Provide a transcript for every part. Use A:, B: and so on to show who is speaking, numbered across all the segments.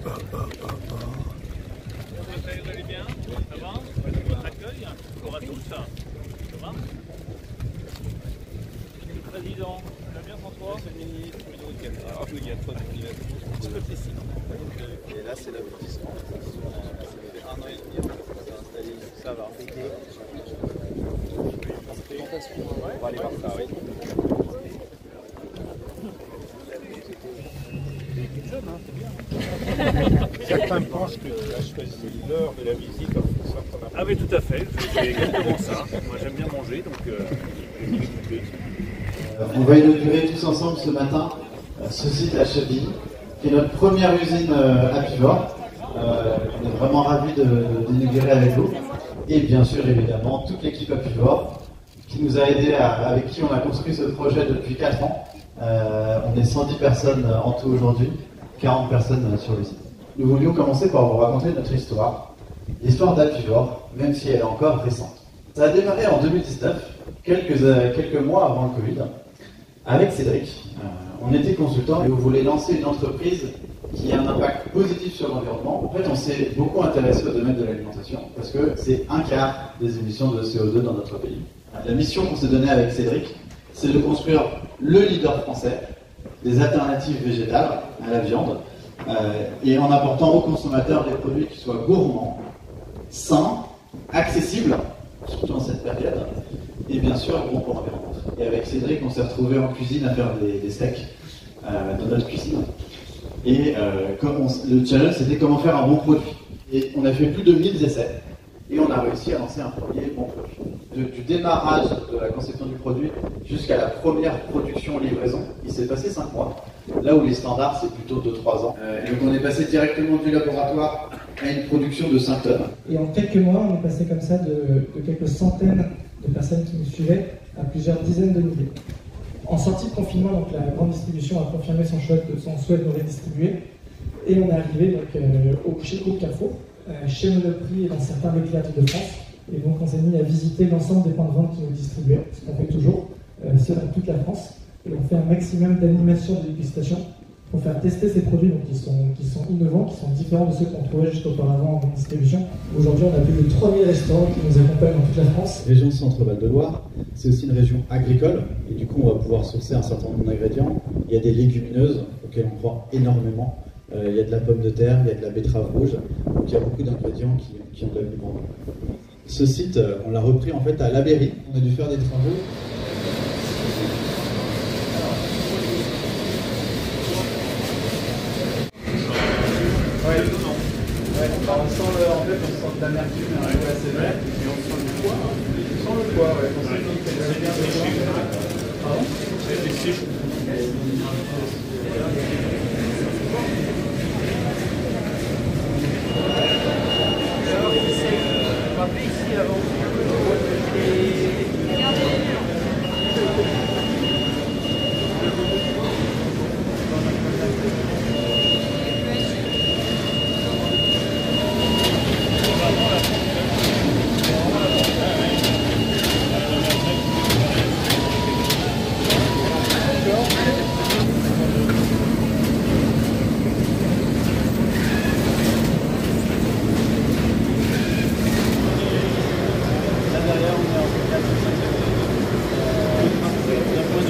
A: Vous allez bien? Ça va? Votre accueil? Bonjour à tous. Ça va? Président, ça va bien François? Ministre, il y a trop de
B: et là, c'est l'aboutissement. Ça fait 1 an et demi qu'on s'est installé, ça va arrêter. On va aller voir ça, oui.
C: Certains pensent que tu as choisi l'heure de la visite en fonction de ton appel.
A: Ah oui, tout à fait, c'est exactement ça. Moi j'aime bien manger, donc
B: On va inaugurer tous ensemble ce matin ce site à Chevilly, qui est notre première usine à Pivot. On est vraiment ravis d'inaugurer avec vous. Et bien sûr, évidemment, toute l'équipe à Pivot qui nous a aidés, avec qui on a construit ce projet depuis 4 ans. On est 110 personnes en tout aujourd'hui, 40 personnes sur le site. Nous voulions commencer par vous raconter notre histoire, l'histoire d'Apivor, même si elle est encore récente. Ça a démarré en 2019, quelques mois avant le Covid, avec Cédric. On était consultants et on voulait lancer une entreprise qui a un impact positif sur l'environnement. En fait, on s'est beaucoup intéressé au domaine de l'alimentation parce que c'est 1/4 des émissions de CO2 dans notre pays. La mission qu'on s'est donnée avec Cédric, c'est de construire le leader français des alternatives végétales à la viande et en apportant aux consommateurs des produits qui soient gourmands, sains, accessibles, surtout en cette période, et bien sûr bons pour l'environnement. Et avec Cédric, on s'est retrouvé en cuisine à faire des steaks dans notre cuisine. Et le challenge, c'était comment faire un bon produit. Et on a fait plus de 1000 essais. Et on a réussi à lancer un premier bon produit. Du démarrage de la conception du produit jusqu'à la première production-livraison, il s'est passé 5 mois. Là où les standards, c'est plutôt 2-3 ans. Donc on est passé directement du laboratoire à une production de 5 tonnes.
D: Et en quelques mois, on est passé comme ça de quelques centaines de personnes qui nous suivaient à plusieurs dizaines de milliers. En sortie de confinement, donc, la grande distribution a confirmé son souhait de nous redistribuer. Et on est arrivé chez Carrefour, chez Monoprix et dans certains Leclerc de France. Et donc on s'est mis à visiter l'ensemble des points de vente qui nous distribuaient, ce qu'on fait toujours, ceux dans toute la France. Et on fait un maximum d'animation de dégustation pour faire tester ces produits donc, qui sont innovants, qui sont différents de ceux qu'on trouvait juste auparavant en distribution. Aujourd'hui, on a plus de 3000 restaurants qui nous accompagnent dans toute la France.
B: La région Centre-Val de Loire, c'est aussi une région agricole, et du coup, on va pouvoir sourcer un certain nombre d'ingrédients. Il y a des légumineuses auxquelles on croit énormément. Il y a de la pomme de terre, il y a de la betterave rouge, donc il y a beaucoup d'ingrédients qui ont de l'avenir. Ce site, on l'a repris en fait à La Berry. On a dû faire des travaux. On sent de l'amertume un peu assez vert, et on sent le poids. On sent le poids, on sent que c'est bien séché. Pardon ? C'est séché. Ici avant.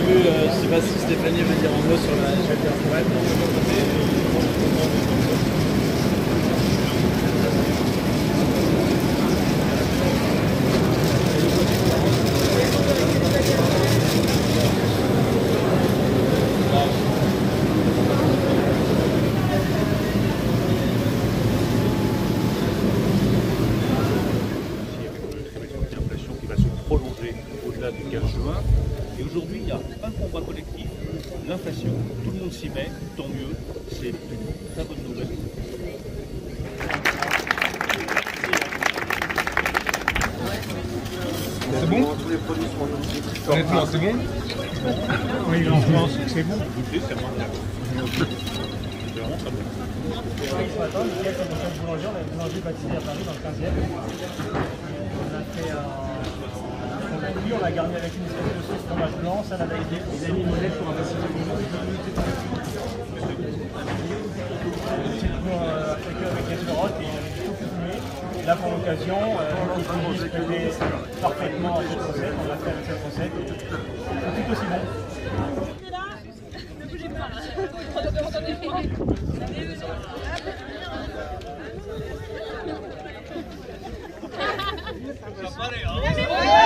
B: Je ne sais pas si Stéphanie veut dire un mot sur la chapelle forêt.
A: L'inflation qui va se prolonger au-delà du 15 juin. Et aujourd'hui, il y a un combat collectif, l'inflation. Tout le monde s'y met, tant mieux, c'est une très bonne nouvelle.
C: C'est bon? Honnêtement, c'est bon? Oui, lentement, c'est bon.
A: Goûter, c'est moins c'est vraiment très bon.
D: Ce matin, je suis dans une boulangerie, on a une boulangerie baptisée à Paris dans le 15e. On a fait on l'a garni avec une espèce de sauce fromage blanc, salade à idée. Ils avaient mis une omelette pour un basique de
E: là pour l'occasion, qui produisent parfaitement cette recette, on va faire cette recette, c'est tout aussi bon.
F: Ça paraît, hein?